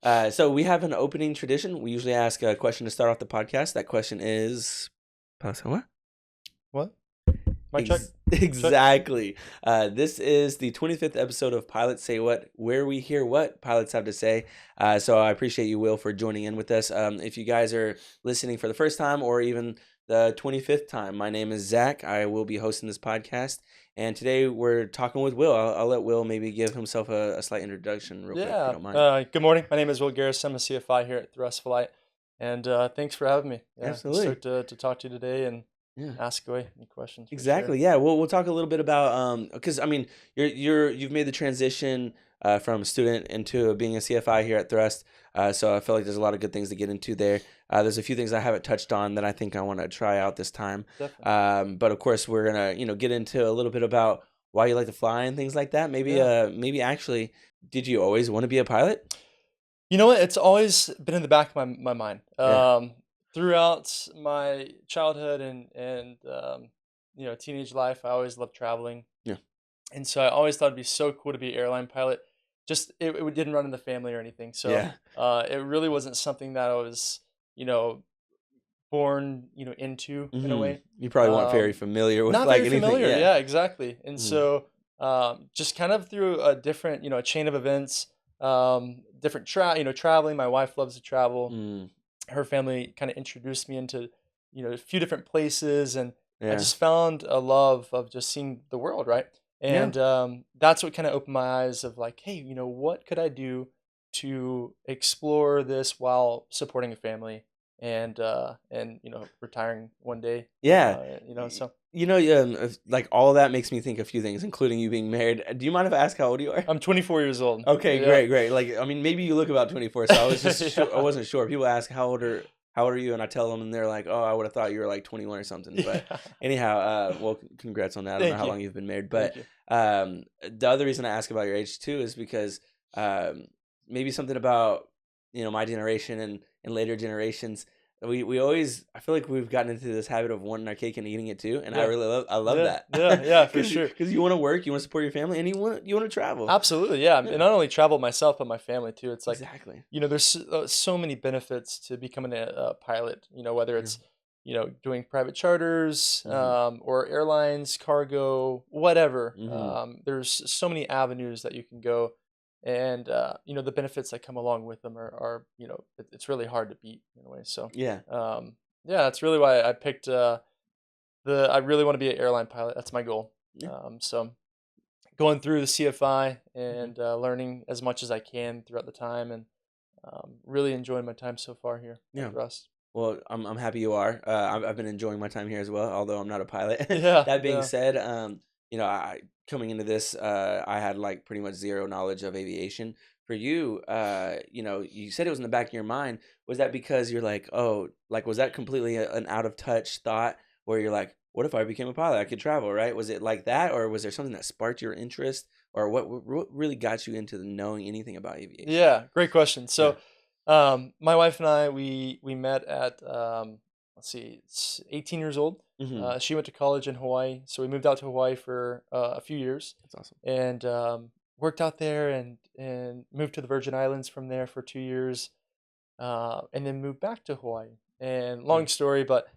So we have an opening tradition. We usually ask a question to start off the podcast. That question is, Pasa what? What? My check. Exactly. This is the 25th episode of Pilots Say What, where we hear what pilots have to say. So I appreciate you, Will, for joining in with us. If you guys are listening for the first time or even the 25th time, my name is Zach. I will be hosting this podcast. And today we're talking with Will. I'll let Will maybe give himself a slight introduction real quick, if you don't mind. Good morning. My name is Will Garris. I'm a CFI here at Thrust Flight, and thanks for having me. Yeah, I'm Absolutely. stoked to talk to you today and Yeah. ask away any questions. For Exactly. Sure. Yeah. We'll talk a little bit about because I mean you've made the transition from a student into being a CFI here at Thrust. So I feel like there's a lot of good things to get into there. There's a few things I haven't touched on that I think I want to try out this time. Definitely. But of course we're gonna get into a little bit about why you like to fly and things like that. Maybe maybe actually, did you always want to be a pilot? You know what? It's always been in the back of my mind. Yeah. Throughout my childhood and teenage life, I always loved traveling. Yeah. And so I always thought it'd be so cool to be an airline pilot. Just it didn't run in the family or anything. So Yeah. it really wasn't something that I was, you know, born, into in a way. You probably weren't very Um, familiar with Not like very anything. familiar. Yeah. Yeah, exactly. And Mhm. so just kind of through a different, a chain of events, different traveling. My wife loves to travel. Mm. Her family kind of introduced me into, a few different places, and I Yeah. just found a love of just seeing the world, right? Yeah. And that's what kind of opened my eyes of like, hey, what could I do to explore this while supporting a family and retiring one day. Yeah. So Like all of that makes me think a few things, including you being married. Do you mind if I ask how old you are? I'm 24 years old. Okay, Yeah. great. Like, I mean, maybe you look about 24, so I was just I Yeah. wasn't sure. People ask how old are you, and I tell them, and they're like, oh, I would have thought you were like 21 or something. But Yeah. anyhow, well, congrats on that. I don't know Thank how you. long you've been married, Thank but you. the other reason I ask about your age too is because maybe something about my generation and later generations. We always I feel like we've gotten into this habit of wanting our cake and eating it too, and Yeah. I love Yeah. that Yeah, for because sure. you want to work, you want to support your family, and you want to travel. Absolutely, yeah. And Yeah, not only travel myself, but my family too. It's like, exactly. there's so many benefits to becoming a pilot. Whether Yeah. it's doing private charters, Hmm. or airlines, cargo, whatever. Hmm. There's so many avenues that you can go, and the benefits that come along with them are it's really hard to beat in a way. So Yeah. yeah, that's really why I picked I really want to be an airline pilot. That's my goal. Yeah. So going through the CFI Mhm. and learning as much as I can throughout the time, and really enjoying my time so far here at Yeah. Thrust. Well, I'm happy you are. I've been enjoying my time here as well, although I'm not a pilot. Yeah, That being yeah, said, I coming into this, I had like pretty much zero knowledge of aviation. For you, you said it was in the back of your mind. Was that because you're like, oh, like was that completely an out of touch thought where you're like, what if I became a pilot? I could travel, right? Was it like that, or was there something that sparked your interest, or what really got you into knowing anything about aviation? yeah. Great question. Yeah. So, my wife and I we met at let's see, it's 18 years old. Hmm. She went to college in Hawaii, so we moved out to Hawaii for a few years, That's awesome. and worked out there, and moved to the Virgin Islands from there for 2 years, and then moved back to Hawaii. And Yeah. long story, but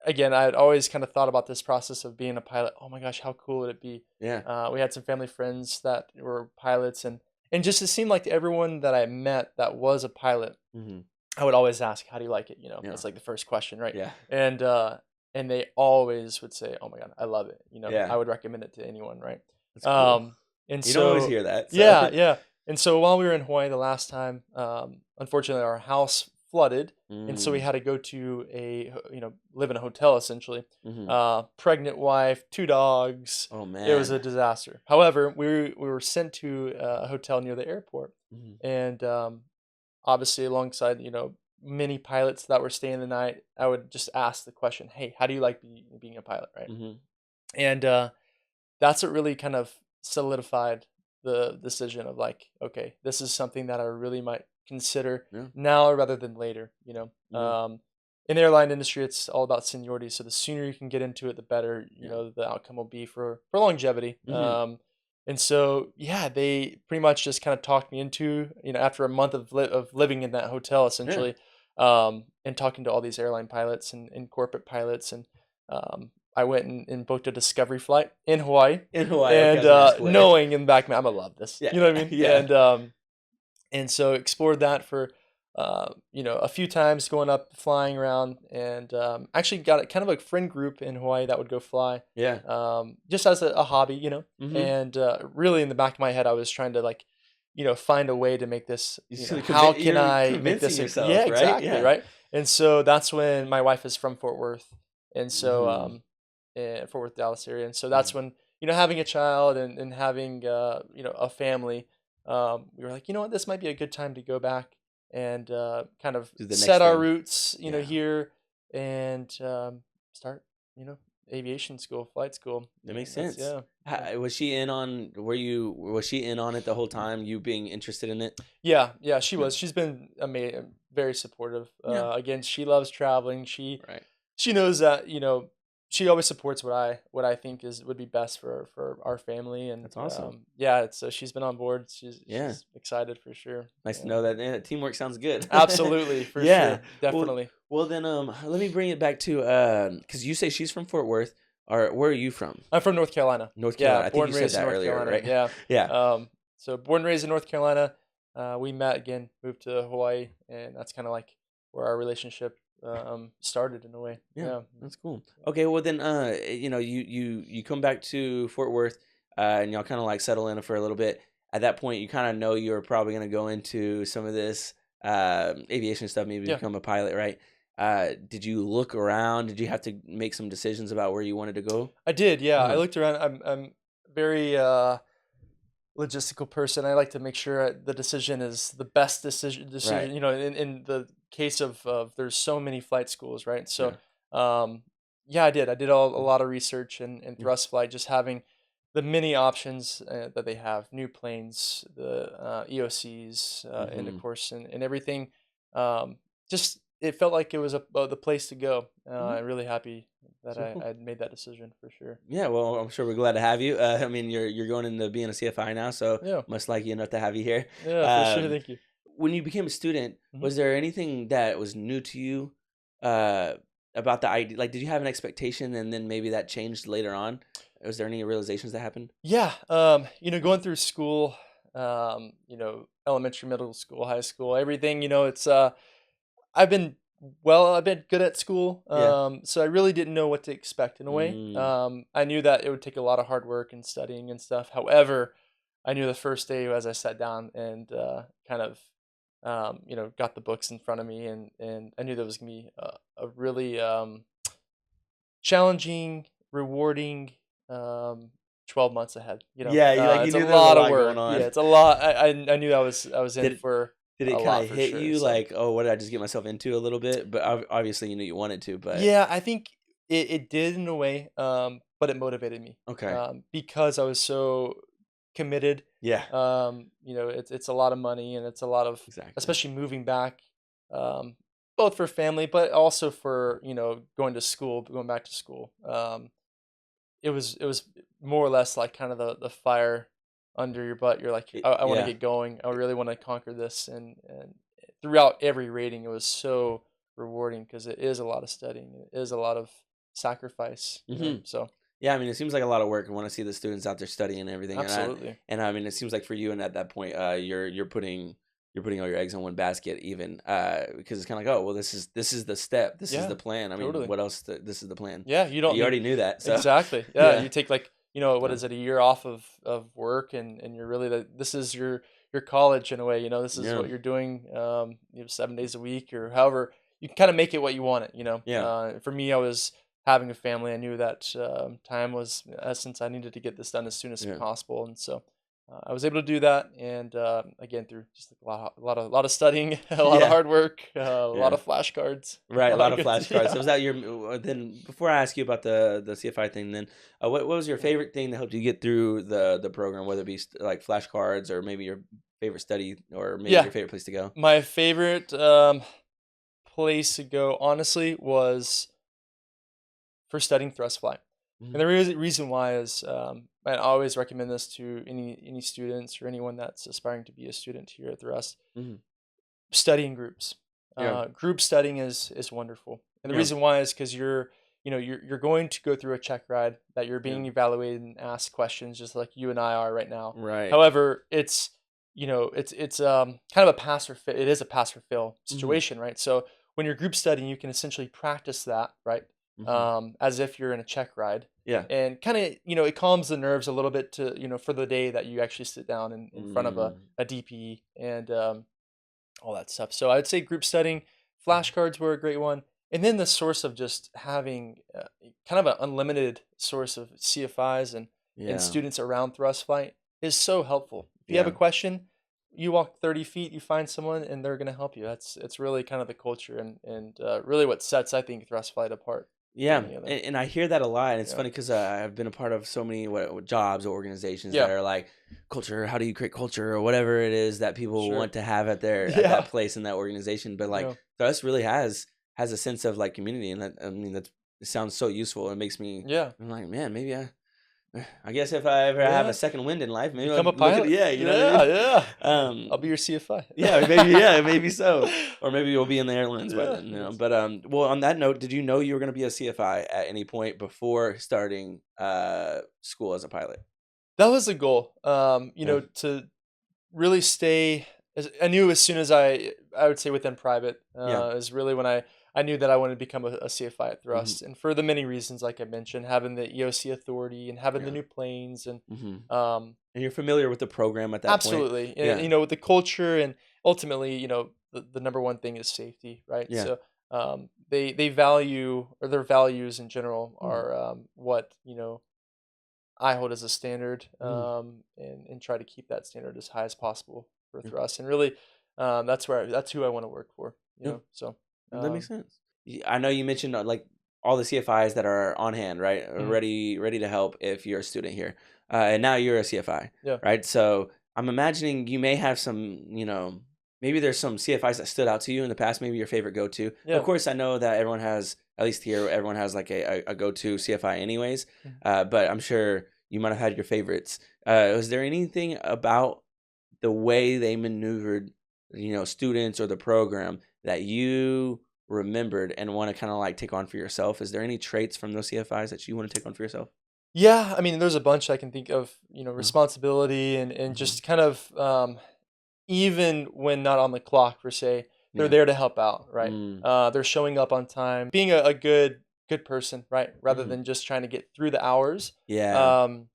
again, I had always kind of thought about this process of being a pilot. Oh my gosh, how cool would it be? Yeah. We had some family friends that were pilots, and just it seemed like everyone that I met that was a pilot, Hmm. I would always ask, "How do you like it?" Yeah. That's like the first question, right? Yeah. And they always would say, "Oh my god, I love it." Yeah. I would recommend it to anyone, right? That's cool. Um, and You don't always so, hear that, so yeah, yeah. And so while we were in Hawaii the last time, unfortunately our house flooded, and so we Mm, had to go to live in a hotel essentially. mhm. Pregnant wife, two dogs. Oh, It was man. a disaster. However, we were sent to a hotel near the airport, Mhm. and obviously alongside many pilots that were staying the night, I would just ask the question, "Hey, how do you like being a pilot?" Right? Mhm. And that's what really kind of solidified the decision of like, okay, this is something that I really might consider Yeah. now rather than later. Mhm. In the airline industry, it's all about seniority. So the sooner you can get into it, the better. Yeah. The outcome will be for longevity. Mhm. And so, yeah, they pretty much just kind of talked me into, after a month of living in that hotel Yeah. essentially, and talking to all these airline pilots and corporate pilots. And I went and booked a discovery flight in Hawaii, In Hawaii. Okay, I and was gonna ask where. knowing in the back of my, I'm gonna love this. Yeah. You know what I mean? Yeah. And so explored that for a few times, going up, flying around, and actually got kind of a friend group in Hawaii that would go fly, Yeah. just as a hobby, Mm-hmm. and really in the back of my head I was trying to, like, find a way to make this, how can You're I make convincing this yeah, yourself, right? exactly, Yeah. right. And so that's when my wife is from Fort Worth, and so Mm-hmm. Fort Worth, Dallas area. And so that's Mm-hmm. when, having a child and having a family, we were like, you know what, this might be a good time to go back and kind of Do the next set our thing. roots, Yeah. here, and start, aviation school, flight school. That makes That's sense. yeah, yeah. Was she in on? Was she in on it the whole time? You being interested in it? Yeah, yeah, she Yeah. was. She's been very supportive. Yeah. Again, she loves traveling. Right. She knows that, she always supports what I think would be best for our family. And That's awesome. yeah, so she's been on board. She's Yeah. she's excited for sure. Nice to Yeah. know that. Yeah, teamwork sounds good. Absolutely, for Yeah. sure, Well, definitely. well then, let me bring it back to because you say she's from Fort Worth. Or where are you from? I'm from North Carolina. North Yeah, Carolina. I think born you and said raised in that North earlier, Carolina. right? Yeah. Yeah. So born and raised in North Carolina. We met again, moved to Hawaii, and that's kind of like where our relationship started in a way. Yeah, Yeah. that's cool. Okay, well then, you come back to Fort Worth, and y'all kind of like settle in for a little bit. At that point, you kind of know you're probably gonna go into some of this aviation stuff, maybe Yeah. become a pilot, right? Did you look around? Did you have to make some decisions about where you wanted to go? I did. Yeah. I Uh-huh. looked around. I'm very logistical person. I like to make sure the decision is the best decision. Right. Decision. In the case of there's so many flight schools, right? So, Yeah. um, yeah, I did. I did a lot of research and Yeah. thrust flight, just having the many options that they have, new planes, the EOCs, and of Mm-hmm. course, and everything. Just it felt like it was the place to go. Hmm. I'm really happy that So cool. I'd made that decision for sure. Yeah, well, I'm sure we're glad to have you. I mean, you're going into being a CFI now, so Yeah, must like you enough to have you here. yeah, for sure. Um, Thank you. when you became a student, Mhm. was there anything that was new to you uh, about the idea? Like, did you have an expectation and then maybe that changed later on? Was there any realizations that happened? Yeah, going through school, elementary, middle school, high school, everything, it's I've been I've been good at school, Yeah. so I really didn't know what to expect in a way. Mm, I knew that it would take a lot of hard work and studying and stuff. However, I knew the first day as I sat down and kind of got the books in front of me, and I knew there was gonna be a really challenging, rewarding, 12 months ahead. yeah, you It's a knew there was a lot of lot work. going on. Yeah, it's a lot. I knew I was in Did for did a it kind lot of for hit sure. you So like, oh, what did I just get myself into a little bit? But obviously, you knew you wanted to. But yeah, I think it did in a way, but it motivated me, okay, because I was so committed. yeah, It's a lot of money, and it's a lot of, exactly. especially moving back, um, both for family, but also for, going back to school. It was more or less like kind of the fire under your butt. You're like, I want to Yeah, get going. I really want to conquer this, and throughout every rating, it was so rewarding because it is a lot of studying. It is a lot of sacrifice. hmm So yeah. I mean, it seems like a lot of work. I want to see the students out there studying and everything, absolutely, and I mean, it seems like for you, and at that point, you're putting all your eggs in one basket, even because it's kind of like, oh, well, this is the step, this is yeah, the plan. I mean, totally. what else? This is the plan. Yeah, you don't You need already knew that, so exactly. Yeah, yeah, you take, like, what yeah, is it, a year off of work, and you're really this is your college in a way. This is yeah, what you're doing. 7 days a week, or however you can kind of make it what you want it. yeah, For me, I was having a family. I knew that time was essence. I needed to get this done as soon as yeah, possible, and so I was able to do that. And again, through just like a lot of studying, a lot of yeah, hard work, a lot yeah. of flashcards, Right, a a lot lot of of good. flashcards. So Yeah. was that your then before I ask you about the CFI thing, then what was your favorite thing that helped you get through the program, whether it be like flashcards or maybe your favorite study or maybe Yeah. your favorite place to go? My favorite place to go, honestly, was for studying thrust flight. And the reason why is, I always recommend this to any students or anyone that's aspiring to be a student here at the Rust. Mm-hmm. Study in groups. Yeah. Group studying is wonderful, and the Yeah. reason why is because you're going to go through a check ride that you're being Yeah. evaluated and asked questions just like you and I are right now. Right. However, it's kind of a pass or fail. It is a pass or fail Mm-hmm. situation, right? So when you're group studying, you can essentially practice that, right? Mm-hmm. As if you're in a check ride, Yeah. and kind of it calms the nerves a little bit to for the day that you actually sit down in front of Mm. a DPE and all that stuff. So I would say group studying, flashcards were a great one, and then the source of just having kind of an unlimited source of CFIs and Yeah. students around thrust flight is so helpful. If you have a Yeah. question, you walk 30 feet, you find someone, and they're going to help you. It's really kind of the culture and really what sets I think thrust flight apart Yeah, from any other. and I hear that a lot, and it's Yeah. funny because I've been a part of so many jobs or organizations that Yeah. are like culture. How do you create culture or whatever it is that people Sure. want to have at their at Yeah. that place in that organization? But like Yeah. us really has a sense of like community, and that, I mean that it sounds so useful. It makes me Yeah. I'm like, man, maybe I guess if I ever have a Yeah. second wind in life, maybe I'll Become a look at pilot. yeah, you know what I Yeah. mean. Yeah. I'll Um, be your CFI. yeah, maybe so. Or maybe you'll be in the airlines by Yeah. then, Yes. But well, on that note, did you know you were going to be a CFI at any point before starting school as a pilot? That was the goal. Yeah. To really stay. I knew as soon as I would say within private Yeah. is really when I knew that I wanted to become a CFI at Hmm. Thrust, and for the many reasons like I mentioned, having the EOC authority and having the Yeah. new planes and Hmm. um, And you're familiar with the program at that point? absolutely, and Yeah. with the culture and ultimately, the number one thing is safety, right? Yeah. So they value or their values in general Mm. are what I hold as a standard, Mm. and try to keep that standard as high as possible for Yeah. Thrust. And really, that's who I want to work for. Yeah. So That makes um, sense. I know you mentioned like all the CFIs that are on hand, right? mhm, Ready to help if you're a student here. And now you're a CFI, yeah, right? So I'm imagining you may have some, maybe there's some CFIs that stood out to you in the past, maybe your favorite go-to. Of yeah. course, I know that everyone has, at least here, everyone has like a go-to CFI anyways. Mhm. But I'm sure you might have had your favorites. Was there anything about the way they maneuvered, students or the program that you remembered and want to kind of like take on for yourself? Is there any traits from those CFIs that you want to take on for yourself? Yeah, I mean, there's a bunch I can think of. Yeah. Responsibility and Hmm. just kind of even when not on the clock per se, they're Yeah. there to help out, right? Mm. They're showing up on time, being a good person, right? Rather Hmm. than just trying to get through the hours. Yeah. Um,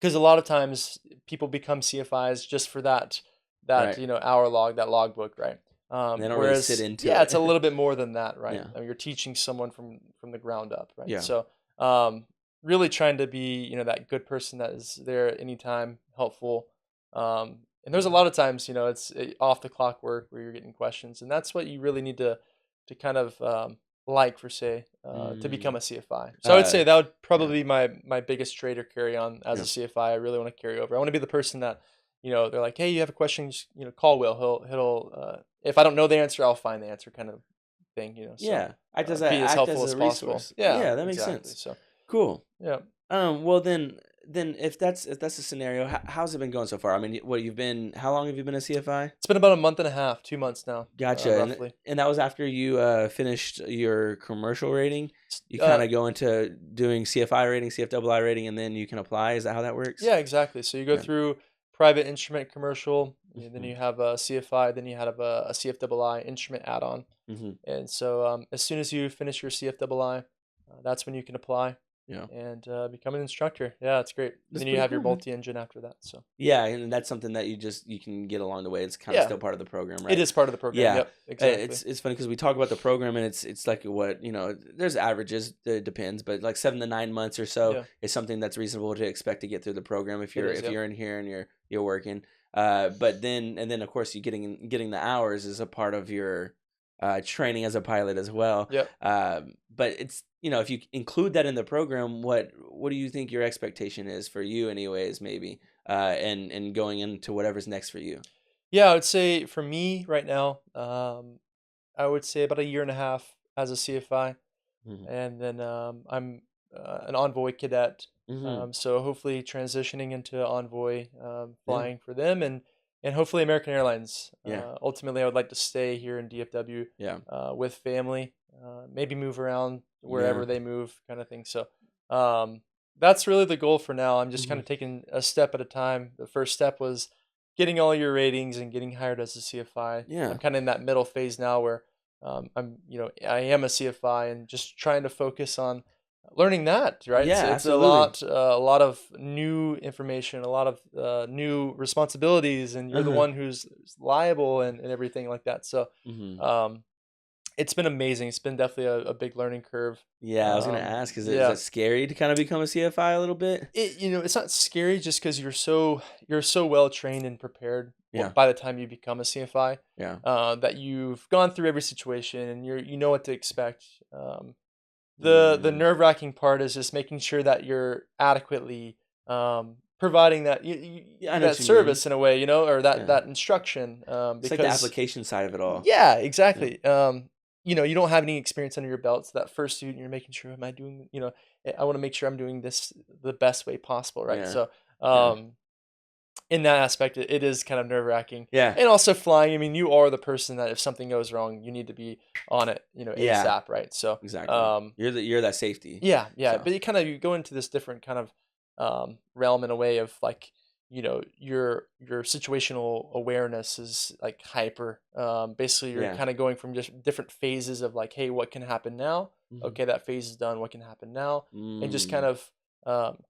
because a lot of times people become CFIs just for that Right. hour log, that logbook, right? They don't really sit Whereas into yeah, it's a it. little bit more than that, right? Yeah. I mean, you're teaching someone from the ground up, right? Yeah. So really trying to be that good person that is there at any time, helpful. And there's a lot of times it's off the clock work where you're getting questions, and that's what you really need to kind of like for say to become Mm. a CFI. So I would Uh, say that would yeah. probably be my biggest trait or carry on as a Yeah. CFI. I really want to carry over. I want to be the person that they're like, hey, you have a question, just call Will. He'll if I don't know the answer, I'll find the answer, kind of thing. So Yeah. be as Act as helpful as a possible. resource. Yeah, Yeah, that makes exactly. sense. So Cool. yeah. Well then if that's the scenario, how's it been going so far? I mean, how long have you been a CFI? It's been about a month and a half, 2 months now, Gotcha. And roughly. and that was after you finished your commercial rating. You kind Uh, of go into doing CFI rating, CFII rating, and then you can apply. Is that how that works? yeah, exactly. So you go Yeah. through private instrument commercial, and then Hmm. you have a CFI, then you have a CFII instrument add-on. Hmm. And so as soon as you finish your CFII, that's when you can apply Yeah. and become an instructor. Yeah, it's great. And That's then you pretty have your cool, man. multi-engine after that. So Yeah, and that's something that you can get along the way. It's kind of yeah, still part of the program, it right? is part of the program. Yeah. Yep, exactly. It's funny because we talk about the program and it's like what there's averages. It depends, but like 7 to 9 months or so Yeah, is something that's reasonable to expect to get through the program if it you're is. if Yep. you're in here and you're working. But then of course you getting the hours is a part of your training as a pilot as well. Yep. But it's if you include that in the program, what do you think your expectation is for you, anyways? Maybe and going into whatever's next for you. Yeah, I would say for me right now, I would say about a year and a half as a CFI. Hmm. And then I'm an Envoy cadet. Mm-hmm. So hopefully transitioning into Envoy, Yeah. flying for them, and hopefully American Airlines. Yeah. Ultimately, I would like to stay here in DFW Yeah. with family, maybe move around Yeah. wherever they move, kind of thing. So um, that's really the goal for now. I'm just kind Mm-hmm. of taking a step at a time. The first step was getting all your ratings and getting hired as a CFI. Yeah. I'm kind of in that middle phase now where I am a CFI and just trying to focus on learning that, right? Yeah. So it's Absolutely. a lot of new information, a lot of new responsibilities, and you're the Uh-huh. one who's liable and everything like that. So Mm-hmm. um, it's been amazing. It's been definitely a big learning curve. Yeah, I was gonna ask, is Yeah, that scary to kind of become a CFI a little bit? it's not scary just because you're so well trained and prepared Yeah. by the time you become a CFI, Yeah. that you've gone through every situation and you know what to expect. The Mm. nerve wracking part is just making sure that you're adequately providing Yeah, I know what that you mean. service in a way, or that Yeah. that instruction, It's like the because application side of it all. yeah, Yeah. exactly. You don't have any experience under your belt, so that first student, you're making sure, am I doing, I want to make sure I'm doing this the best way possible, right? Yeah. So, Yeah. in that aspect, it is kind of nerve wracking, Yeah. and also flying. I mean, you are the person that if something goes wrong, you need to be on it, Yeah. ASAP, right? So, Exactly. You're that safety. yeah, yeah, So but you go into this different kind of realm in a way of like, your situational awareness is like hyper. Basically, you're yeah. kind of going from just different phases of like, hey, what can happen now? Mhm. Okay, that phase is done. What can happen now? And just kind Mm. of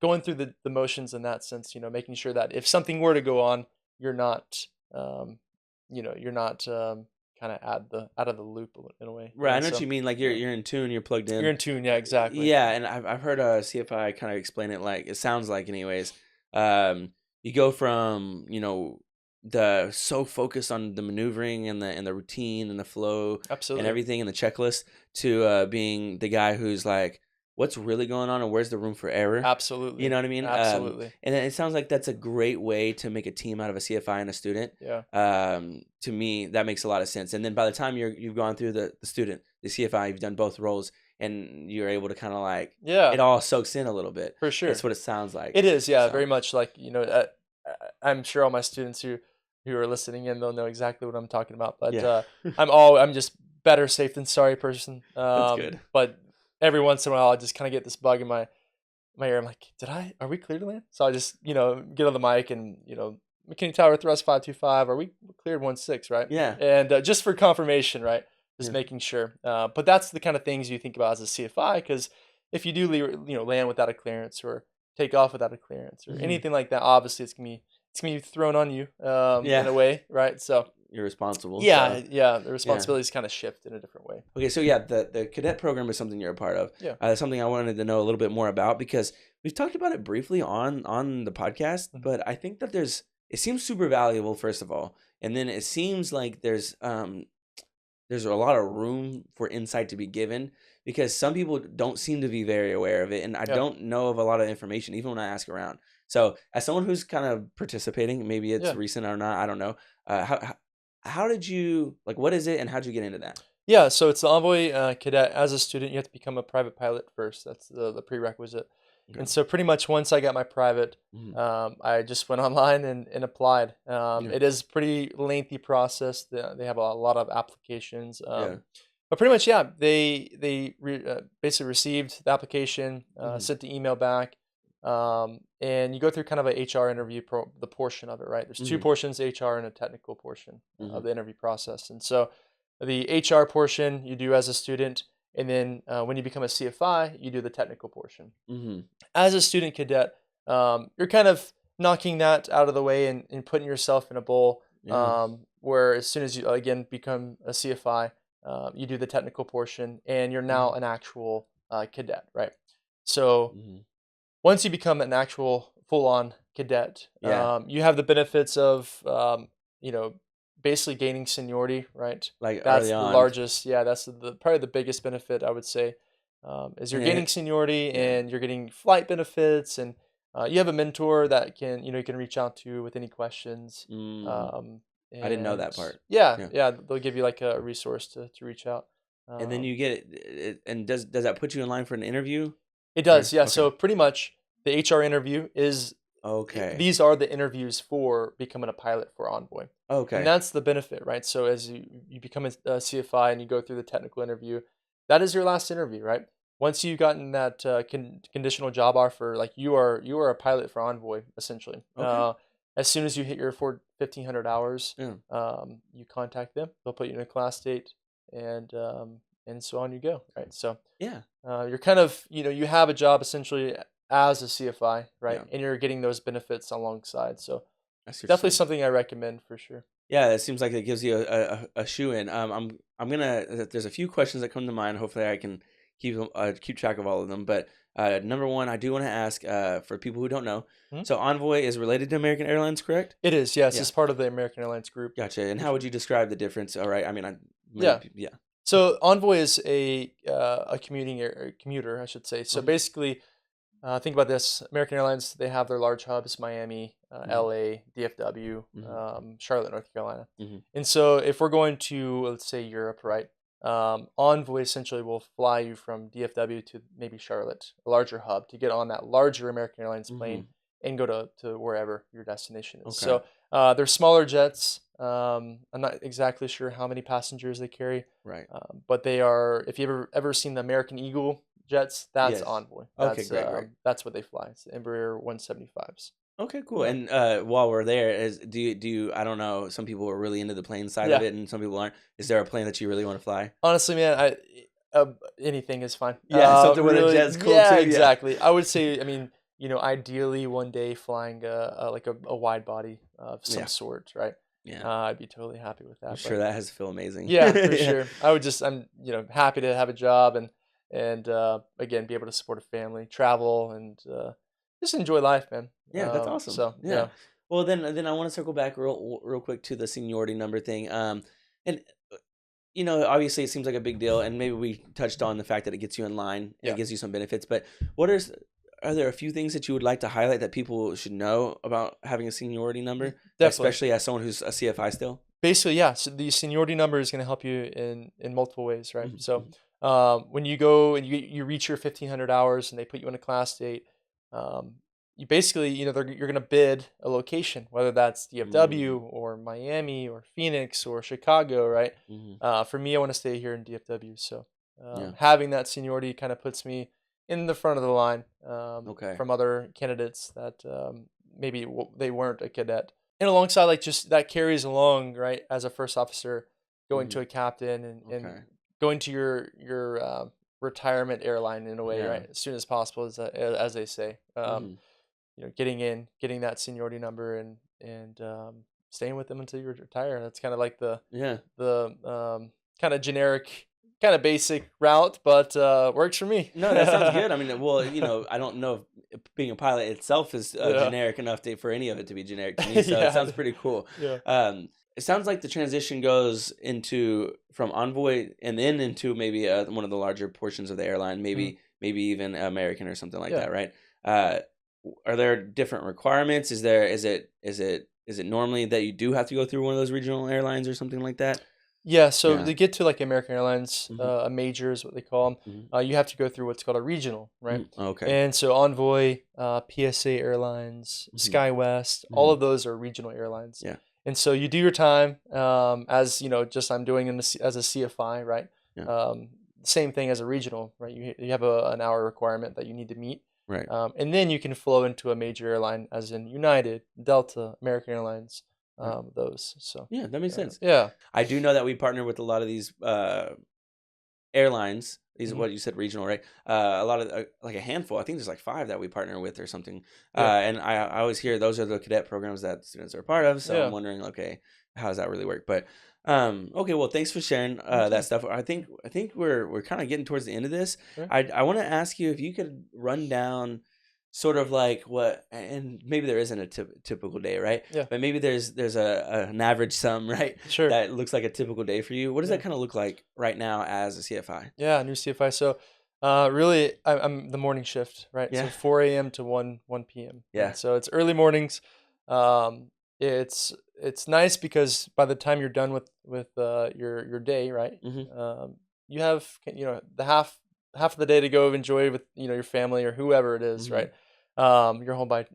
going through the motions in that sense. Making sure that if something were to go on, you're not, um, you're not kind of out of the loop in a way, Right, I right? know what So you mean. Like yeah, you're in tune, you're plugged you're in. in tune. Yeah, exactly. Yeah, and I've heard a CFI kind of explain it like it sounds like anyways. Um, you go from the so focused on the maneuvering and the routine and the flow and Absolutely. everything and the checklist to being the guy who's like, what's really going on and where's the room for error? You Absolutely. know what I mean? Absolutely. And it sounds like that's a great way to make a team out of a CFI and a student. Yeah. To me, that makes a lot of sense. And then by the time you've gone through the student, the CFI, you've done both roles, and you're able to kind of like Yeah, it all soaks in a little bit. for It's sure. what it sounds like. It is, yeah, So very much like, I'm sure all my students who are listening in, they'll know exactly what I'm talking about. But yeah, I'm just better safe than sorry person. that's good. But every once in a while, I just kind of get this bug in my ear. I'm like, are we clear to land? So I just, get on the mic and, McKinney Tower thrust 525. Are we cleared 16, right? Yeah, And just for confirmation, right? Just yeah, making sure. But that's the kind of things you think about as a CFI, because if you do, land without a clearance or take off without a clearance or hmm anything like that, obviously it's gonna be thrown on you, in yeah. a way, right? So You're responsible. So yeah, yeah, the yeah. responsibilities kind of shift in a different way. Okay, so yeah, the cadet program is something you're a part of. Yeah. Something I wanted to know a little bit more about because we've talked about it briefly on the podcast, Mhm. but I think that it seems super valuable first of all, and then it seems like there's a lot of room for insight to be given because some people don't seem to be very aware of it, and I Yeah. don't know of a lot of information even when I ask around. So as someone who's kind of participating, maybe it's Yeah. recent or not, I don't know. How did you like? What is it, and how'd you get into that? Yeah, so it's the Envoy cadet. As a student, you have to become a private pilot first. That's the prerequisite. Okay. And so, pretty much once I got my private, Mhm. I just went online and applied. Yeah. It is a pretty lengthy process. They have a lot of applications. Yeah. But pretty much, yeah, basically received the application, Mhm. sent the email back, and you go through kind of a HR interview, the portion of it, right? There's two Mhm. portions, HR and a technical portion of Mhm. the interview process. And so the HR portion you do as a student, and then when you become a CFI, you do the technical portion. Mhm. As a student cadet, you're kind of knocking that out of the way and putting yourself in a bowl, Yeah. where as soon as you again become a CFI, you do the technical portion, and you're now Mhm. an actual cadet, right? So Mhm. once you become an actual full-on cadet, Yeah. you have the benefits of, basically gaining seniority, right? Like early That's the on. largest, yeah, that's probably the biggest benefit I would say, is you're And gaining it, seniority yeah. and you're getting flight benefits, and you have a mentor that you can reach out to with any questions. Mm. Um, I didn't know and that part. yeah, Yeah. yeah, they'll give you like a resource to reach out. And then Um, you get it, and does that put you in line for an interview? It does, yeah. Okay. So pretty much the HR interview is Okay. these are the interviews for becoming a pilot for Envoy. And Okay. that's the benefit, right? So as you become a CFI and you go through the technical interview, that is your last interview, right? Once you've gotten that conditional job offer, like you are a pilot for Envoy essentially. Okay. As soon as you hit your 1,500 hours, Yeah. you contact them. They'll put you in a class date, and so on you go, right? So Yeah. you're kind of you have a job essentially as a CFI, right? Yeah. And you're getting those benefits alongside. So I see what you're definitely saying. something I recommend for sure. Yeah, it seems like it gives you a shoe in. I'm gonna. There's a few questions that come to mind. Hopefully, I can keep track of all of them. But number one, I do want to ask for people who don't know. Mhm. So Envoy is related to American Airlines, correct? It is, yes. Yeah, It's part of the American Airlines group. gotcha. And For how sure. would you describe the difference? All right, I mean, Yeah. yeah. So Envoy is a commuter, I should say. So Mhm, basically, think about this: American Airlines, they have their large hubs: Miami, mhm, LA, DFW, mhm, Charlotte, North Carolina. mhm, And so, if we're going to, let's say, Europe, right? Envoy essentially will fly you from DFW to maybe Charlotte, a larger hub, to get on that larger American Airlines plane mhm. and go to wherever your destination is. Okay, So they're smaller jets. I'm not exactly sure how many passengers they carry, right. but they are. If you ever seen the American Eagle jets, that's Yes. Envoy. Okay, great, great. That's what they fly. It's the Embraer 175s. Okay, cool. Yeah. And while we're there, do you? I don't know. Some people are really into the plane side of Yeah. it, and some people aren't. Is there a plane that you really want to fly? Honestly, man, anything is fine. Yeah, something with a Really, jet's cool yeah, too. Yeah. exactly. I would say, I mean, ideally one day flying like a wide body of some Yeah. sort, right? Yeah. I'd be totally happy with I'm that. sure But that has to feel amazing. yeah, for Yeah. sure. I'm happy to have a job and again be able to support a family, travel, and just enjoy life, man. Yeah, that's awesome. So Yeah. yeah, Well, then I want to circle back real quick to the seniority number thing. And obviously it seems like a big deal, and maybe we touched on the fact that it gets you in line and it yeah, gives you some benefits. But are there a few things that you would like to highlight that people should know about having a seniority number, definitely. especially as someone who's a CFI still? Basically, yeah. So the seniority number is going to help you in multiple ways, right? Mhm, So mhm, when you go and you reach your 1,500 hours and they put you in a class date, um, you basically you're going to bid a location, whether that's DFW mm, or Miami or Phoenix or Chicago, right? mhm. For me, I want to stay here in DFW, so Yeah. having that seniority kind of puts me in the front of the line Okay. from other candidates that maybe they weren't a cadet. And alongside, like, just that carries along, right, as a first officer, going Mhm. to a captain and Okay. going to your retirement airline in a way, Yeah. right, as soon as possible, as they say. Mhm. Getting that seniority number and staying with them until you retire. That's kind of like Yeah. the kind of generic, kind of basic route, but works for me. No, that sounds good. I mean, well, I don't know if being a pilot itself is Yeah. generic enough for any of it to be generic to me. So it Yeah. sounds pretty cool. Yeah. It sounds like the transition goes into from Envoy and then into maybe one of the larger portions of the airline, Mhm. maybe even American or something like Yeah. that, right? Uh, are there different requirements? Is it normally that you do have to go through one of those regional airlines or something like that? Yeah, so Yeah. to get to like American Airlines, Hmm. a major is what they call them. Hmm. You have to go through what's called a regional, right? Okay. And so Envoy, PSA Airlines, Hmm. SkyWest, all Hmm. of those are regional airlines. Yeah. And so you do your time as just I'm doing as a CFI, right? Yeah. Um, Same thing as a regional, right? You have an hour requirement that you need to meet, Right. and then you can flow into a major airline, as in United, Delta, American Airlines, Right. those. So Yeah, that makes sense. yeah. I do know that we partner with a lot of these airlines. These are Mhm. what you said regional, right? A lot of like a handful. I think there's like five that we partner with or something. Yeah. And I always hear those are the cadet programs that students are a part of. So I'm Yeah. wondering, okay, how does that really work? But okay, well, thanks for sharing that Okay. stuff. I think we're kind of getting towards the end of this. Sure. I want to ask you if you could run down sort of like what, and maybe there isn't a typical day, right? Yeah. But maybe there's an average sum, right? Sure. That looks like a typical day for you. What does Yeah. that kind of look like right now as a CFI? Yeah. New CFI. So, really, I'm the morning shift, right? Yeah. So 4 a.m. to 1 p.m. Yeah. Right. So it's early mornings. Um, it's nice because by the time you're done with your day, right? Mhm. You have the half of the day to go enjoy with your family or whoever it is, Mhm. right? You're home by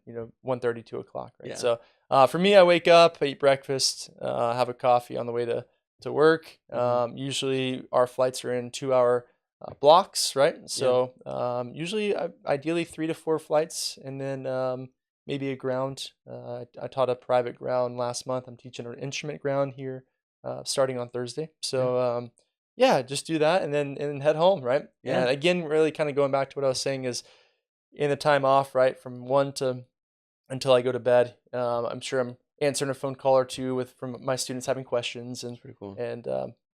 1:30, 2 o'clock, right? Yeah. So for me, I wake up, I eat breakfast, have a coffee on the way to work. Mhm. Usually our flights are in 2 hour blocks, right? Yeah. So usually, ideally 3 to 4 flights, and then maybe a ground. I taught a private ground last month. I'm teaching an instrument ground here starting on Thursday. Yeah. So yeah, just do that and head home, right? Yeah. And again, really kind of going back to what I was saying is in the time off, right, from one to until I go to bed. I'm sure I'm answering a phone call or two with from my students having questions, It's pretty cool. and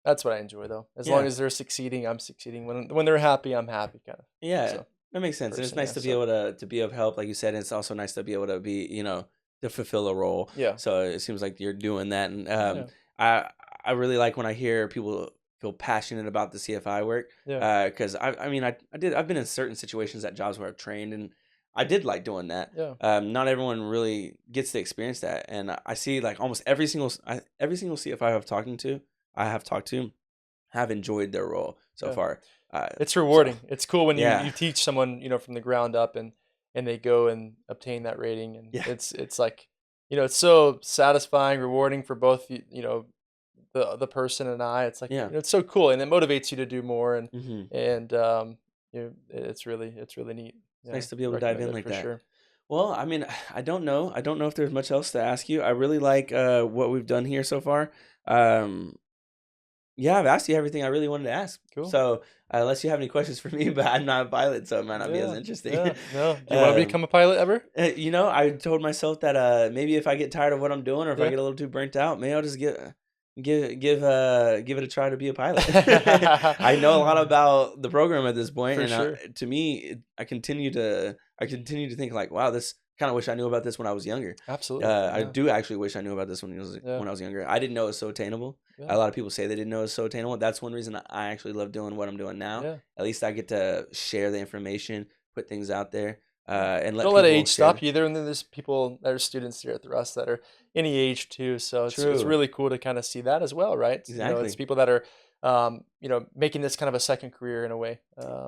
that's what I enjoy though. As long Yeah. as they're succeeding, I'm succeeding. When they're happy, I'm happy, kind of. Yeah. So That makes sense. And it's person, nice yeah. to be So able to be of help, like you said. And it's also nice to be able to be, to fulfill a role. yeah, So it seems like you're doing that. And yeah, I I really like when I hear people feel passionate about the CFI work. yeah, Because I mean I've been in certain situations at jobs where I've trained, and I did like doing that. yeah, Not everyone really gets to experience that, and I see like almost every single CFI I have talked to have enjoyed their role so yeah. far. It's So rewarding. It's cool when you yeah, teach someone, from the ground up and they go and obtain that rating, and yeah, it's like, it's so satisfying, rewarding for both the person and I. It's like, yeah. it's so cool, and it motivates you to do more, and Hmm. and it's really neat. It's Yeah, nice to be able to dive recommend in it like for that. sure. Well, I mean, I don't know. I don't know if there's much else to ask you. I really like what we've done here so far. Um, yeah, I've asked you everything I really wanted to ask. Cool. So unless you have any questions for me, but I'm not a pilot, so it might not be as Yeah, interesting. yeah. No, do you want to um, become a pilot ever? I told myself that maybe if I get tired of what I'm doing, or if I Yeah. get a little too burnt out, maybe I'll just give it a try to be a pilot. I know a lot about the program at this point, For and sure. to me, I continue to think like, wow, this kind of wish I knew about this when I was younger. Absolutely. I Yeah. do actually wish I knew about this Yeah. when I was younger. I didn't know it was so attainable. Yeah. A lot of people say they didn't know it was so attainable. That's one reason I actually love doing what I'm doing now. Yeah. At least I get to share the information, put things out there, Yeah. and let Don't let people age share. stop you either. And then there's people that are students here at the Rust that are any age too. So it's True. really cool to kind of see that as well, right? It's Exactly. people that are making this kind of a second career in a way.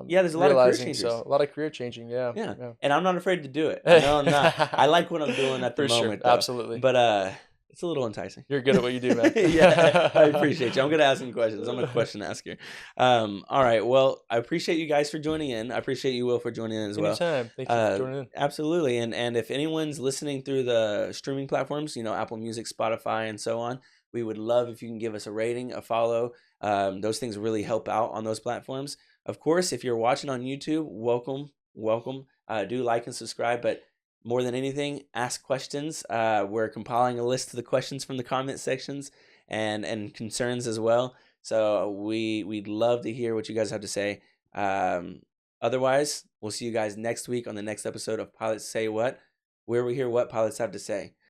Yeah, there's a lot of career Realizing so changers. a lot of career changing, yeah. Yeah, Yeah. and I'm not afraid to do it. I know I'm not. I like what I'm doing at the For sure. moment though, Absolutely. but it's a little enticing. You're good at what you do, man. Yeah, I appreciate you. I'm gonna ask some questions. I'm a question asker. All right. Well, I appreciate you guys for joining in. I appreciate you, Will, for joining in as well. Anytime. Thank you for joining in. Absolutely. And if anyone's listening through the streaming platforms, Apple Music, Spotify, and so on, we would love if you can give us a rating, a follow. Those things really help out on those platforms. Of course, if you're watching on YouTube, welcome, welcome. Do like and subscribe, but more than anything, ask questions. We're compiling a list of the questions from the comment sections and concerns as well. So we'd love to hear what you guys have to say. Otherwise, we'll see you guys next week on the next episode of Pilots Say What, where we hear what pilots have to say.